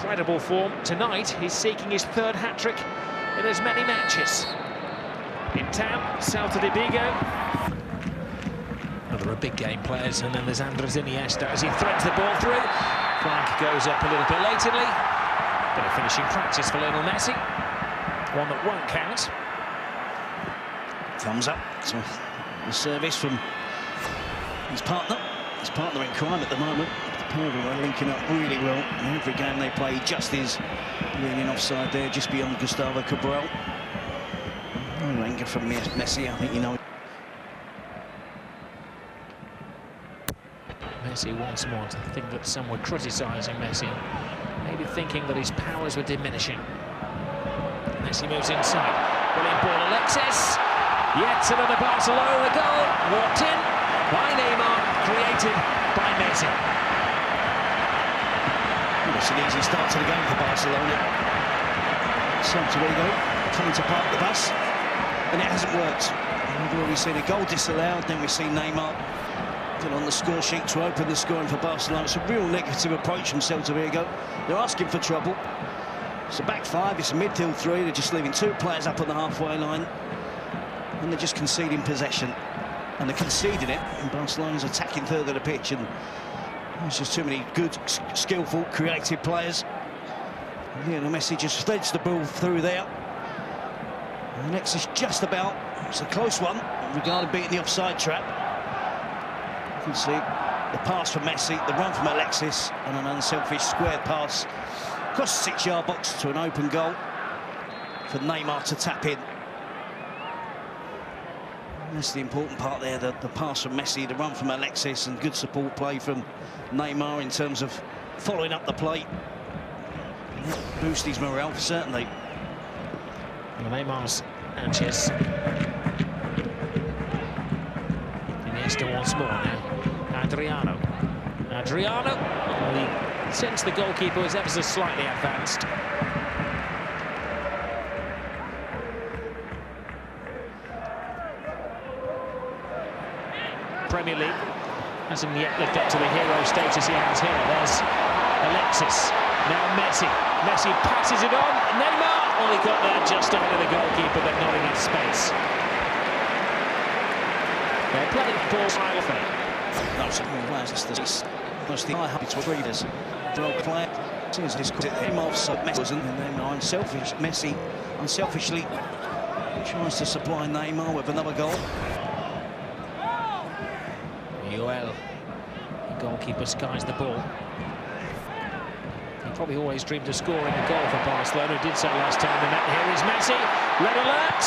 incredible form. Tonight, he's seeking his third hat-trick in as many matches. In town, Celta de Vigo. Well, there are big game players, and then there's Andres Iniesta as he threads the ball through. Flag goes up a little bit lately. Bit of finishing practice for Lionel Messi. One that won't count. Thumbs up to the service from his partner in crime at the moment. The pair of them are linking up really well. In every game they play, just is leaning offside there, just beyond Gustavo Cabral. No anger from Messi, I think you know. Messi once more, to think that some were criticising Messi, maybe thinking that his powers were diminishing. Messi moves inside. Brilliant ball, Alexis. Yet another Barcelona goal, walked in by Neymar, created by Messi. It's an easy start to the game for Barcelona. Celta de Vigo coming to park the bus, and it hasn't worked. We've already seen a goal disallowed, then we've seen Neymar get on the score sheet to open the scoring for Barcelona. It's a real negative approach from Celta de Vigo. They're asking for trouble. It's a back five, it's a midfield three. They're just leaving two players up on the halfway line, and they're just conceding possession. And they're conceding it, and Barcelona's attacking third of the pitch, and there's just too many good, skillful, creative players. Yeah, and Messi just threads the ball through there. And Alexis just about, it's a close one, regarding beating the offside trap. You can see the pass from Messi, the run from Alexis, and an unselfish square pass across the 6-yard box to an open goal for Neymar to tap in. And that's the important part there, the pass from Messi, the run from Alexis, and good support play from Neymar in terms of following up the play. Boost his morale, certainly. Well, Neymar's Sanchez. Iniesta once more now. Adriano. Well, he sensed the goalkeeper was ever so slightly advanced. Premier League hasn't yet lived up to the hero status he has here. There's Alexis. Now Messi. Messi passes it on. Neymar. Well, he got there just under the goalkeeper, but not enough space. They're playing ball silently. No, it's mostly happy to readers. Well played. Seems his him off, so Messi wasn't, and then Messi unselfishly tries to supply Neymar with another goal. Joel, the goalkeeper skies the ball. He probably always dreamed of scoring a goal for Barcelona. Did so last time they met. Here is Messi. Red alert!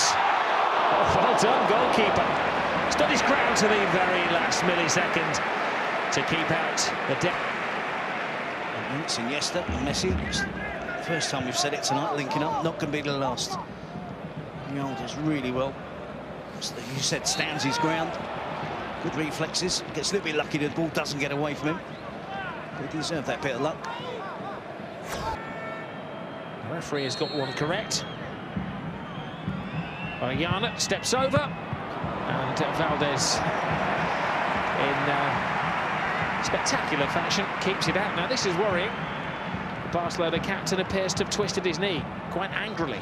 Oh, well done, goalkeeper. Stood his ground to the very last millisecond to keep out the depth. It's Iniesta and Messi. It's the first time we've said it tonight, linking up. Not going to be the last. Joel does really well. You said stands his ground. Good reflexes. Gets a little bit lucky that the ball doesn't get away from him. But he deserved that bit of luck. The referee has got one correct. Ariana steps over, and Valdez in spectacular fashion keeps it out. Now this is worrying. The Barcelona captain appears to have twisted his knee quite angrily.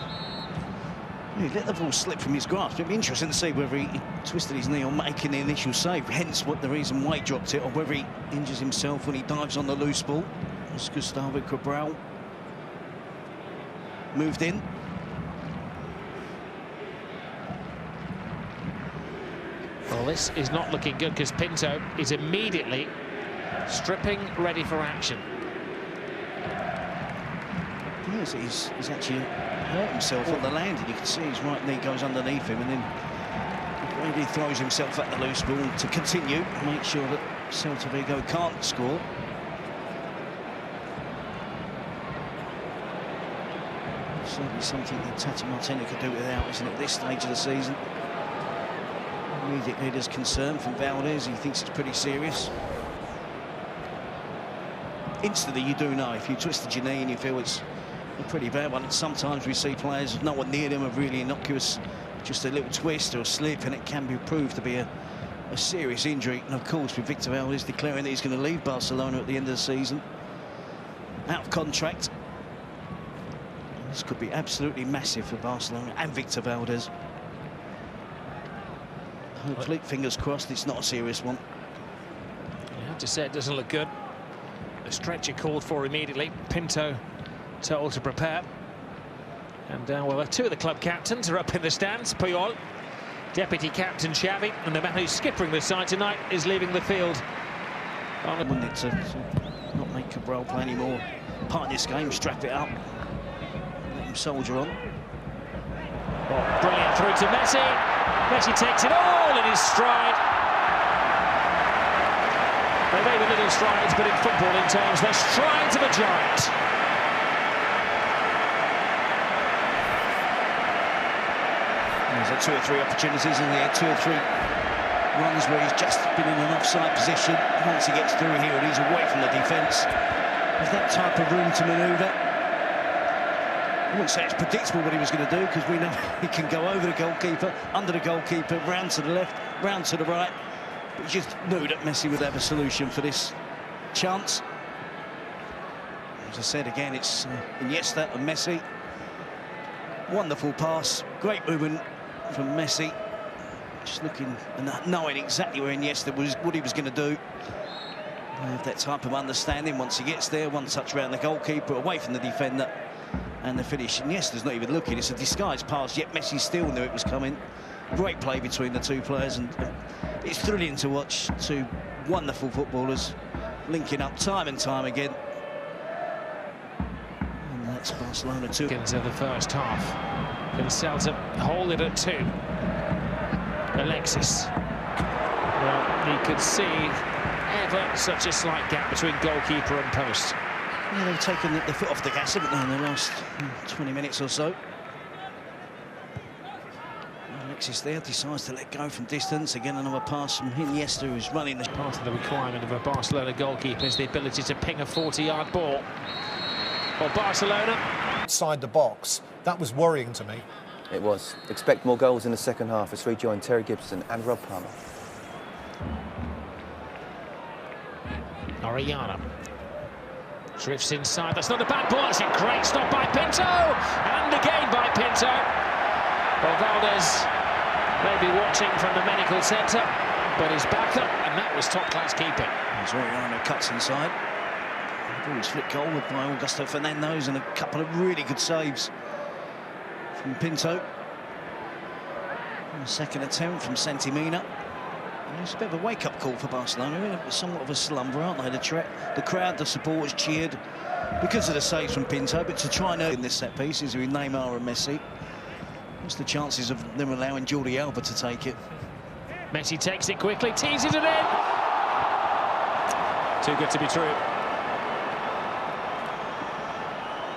He let the ball slip from his grasp. It'd be interesting to see whether he twisted his knee on making the initial save, hence what the reason why he dropped it, or whether he injures himself when he dives on the loose ball. As Gustavo Cabral moved in. Well, this is not looking good because Pinto is immediately stripping, ready for action. Yes, he's actually hurt himself on the landing. You can see his right knee goes underneath him, and then he throws himself at the loose ball to continue, make sure that Celta Vigo can't score. Certainly something that Tata Martino could do without, isn't it, at this stage of the season? Immediately there's concern from Valdez. He thinks it's pretty serious. Instantly you do know, if you twisted your knee and you feel it's a pretty bad one. And sometimes we see players, no one near them, are really innocuous, just a little twist or a slip, and it can be proved to be a serious injury. And of course, with Victor Valdez declaring that he's going to leave Barcelona at the end of the season, out of contract, This could be absolutely massive for Barcelona and Victor Valdez. Hopefully, fingers crossed, it's not a serious one. You have to say it doesn't look good. The stretcher called for immediately. Pinto told to prepare. And well, two of the club captains are up in the stands. Puyol, deputy captain Xavi, and the man who's skippering the side tonight is leaving the field. Wanted it to not make Cabral play anymore. Part of this game, strap it up, let him soldier on. Oh, brilliant through to Messi. Messi takes it all in his stride. They may be little strides, but in footballing terms, they're strides of a giant. There's had 2 or 3 opportunities, and he had 2 or 3 runs where he's just been in an offside position. Once he gets through here and he's away from the defence, with that type of room to manoeuvre, I wouldn't say it's predictable what he was going to do, because we know he can go over the goalkeeper, under the goalkeeper, round to the left, round to the right. But he just knew that Messi would have a solution for this chance. As I said again, it's Iniesta and Messi. Wonderful pass, great movement from Messi. Just looking and knowing exactly where Iniesta was, what he was going to do. They have that type of understanding. Once he gets there, one touch around the goalkeeper, away from the defender, and the finish. Iniesta's not even looking. It's a disguised pass, yet Messi still knew it was coming. Great play between the two players, and it's thrilling to watch 2 wonderful footballers linking up time and time again. And that's Barcelona 2. Into the first half. And Celta hold it at 2. Alexis. Well, you could see ever such a slight gap between goalkeeper and post. Yeah, they've taken the foot off the gas, haven't they, in the last 20 minutes or so. Alexis there decides to let go from distance. Again, another pass from Iniesta, who's running the... Part of the requirement of a Barcelona goalkeeper is the ability to ping a 40-yard ball. For Barcelona. Outside the box, that was worrying to me. It was. Expect more goals in the second half as rejoined Terry Gibson and Rob Palmer. Orellana drifts inside. That's not a bad ball. It's a great stop by Pinto, and again by Pinto. Well, Valdez may be watching from the medical centre, but he's back up, and that was top-class keeping. As Orellana cuts inside. The ball's flicked goal by Augusto Fernandez, and a couple of really good saves from Pinto. And a second attempt from Santimina. It's a bit of a wake-up call for Barcelona. They're somewhat of a slumber, aren't they? The crowd, the supporters cheered because of the saves from Pinto, but to try and earn this set piece is with Neymar and Messi. What's the chances of them allowing Jordi Alba to take it? Messi takes it quickly, teases it in. Too good to be true.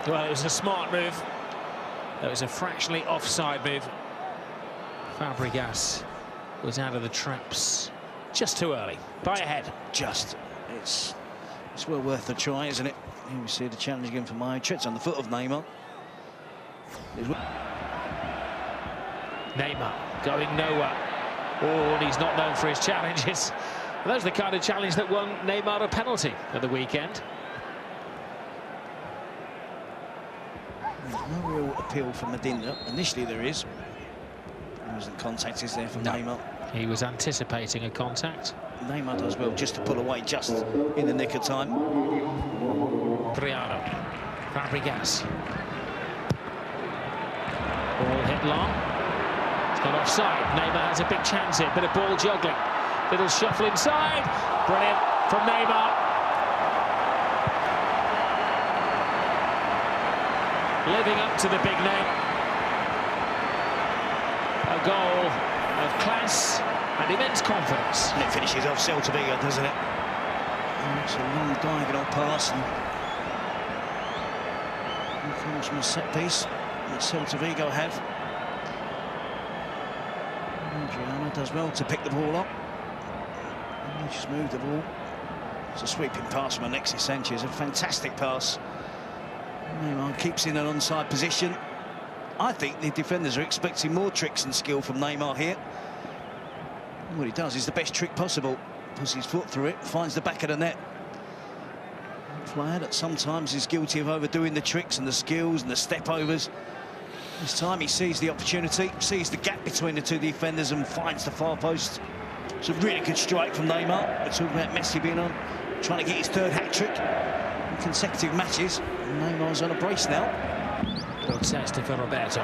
Well, it was a smart move. It was a fractionally offside move. Fabregas was out of the traps just too early. By ahead. Just. It's well worth the try, isn't it? Here we see the challenge again for Modric on the foot of Neymar. Neymar going nowhere. Oh, and he's not known for his challenges. Those are the kind of challenge that won Neymar a penalty at the weekend. No real appeal for Medina. Initially there is. There wasn't contact, is there, from Neymar? He was anticipating a contact. Neymar does well just to pull away just in the nick of time. Triano. Fabregas. Ball hit long. It's not offside. Neymar has a big chance here. Bit of ball juggling. Little shuffle inside. Brilliant from Neymar. Living up to the big name. A goal of class and immense confidence. And it finishes off Celta Vigo, doesn't it? It's a long diagonal pass. And comes from a set piece that Celta Vigo have. Adriano does well to pick the ball up. And they just move the ball. It's a sweeping pass from Alexis Sanchez, a fantastic pass. Neymar keeps in an onside position. I think the defenders are expecting more tricks and skill from Neymar here. What he does is the best trick possible. Puts his foot through it, finds the back of the net. player that sometimes is guilty of overdoing the tricks and the skills and the step-overs. This time he sees the opportunity, sees the gap between the two defenders and finds the far post. It's a really good strike from Neymar. We're talking about Messi being on, trying to get his third hat-trick in consecutive matches. And Neymar's on a brace now. Good testing for Roberto.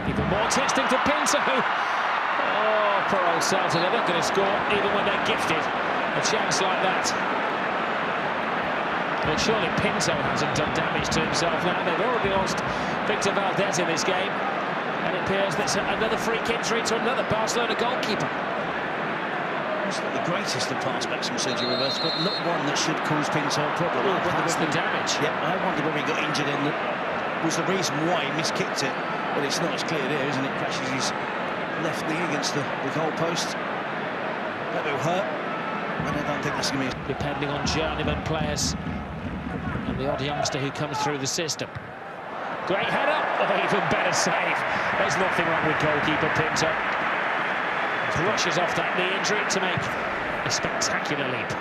Even more testing for Pinto. Oh, poor old Celta, they're not going to score even when they're gifted a chance like that. Well, surely Pinto hasn't done damage to himself now. They've already lost Victor Valdez in this game. And it appears that's another free kick injury to another Barcelona goalkeeper. It's not the greatest of pass-backs from Sergio Roberto, but not one that should cause Pinto a problem. Well, that's the damage. Yeah, I wondered whether he got injured in that was the reason why he miskicked it. But it's not as clear there, isn't it? Crashes his left knee against the goal post. That will hurt. And I don't think that's going to be... Depending on journeyman players and the odd youngster who comes through the system. Great header. Oh, even better save. There's nothing wrong with goalkeeper Pinto. Rushes off that knee injury to make a spectacular leap.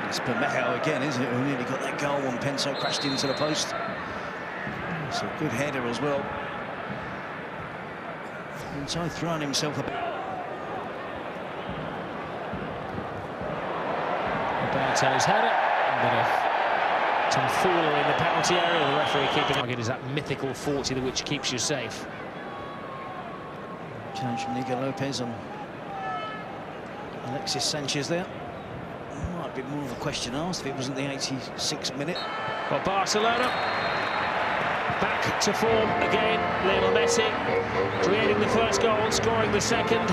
It's Bermejo again, isn't it? Who nearly got that goal when Pinto crashed into the post. It's a good header as well. Pinto throwing himself a bit. Roberto's header. A bit of tomfoolery in the penalty area. The referee keeping it is that mythical 40 which keeps you safe. Change from Nico Lopez on Alexis Sanchez there. Might be more of a question asked if it wasn't the 86th minute. Well, Barcelona back to form again. Lionel Messi creating the first goal, scoring the second.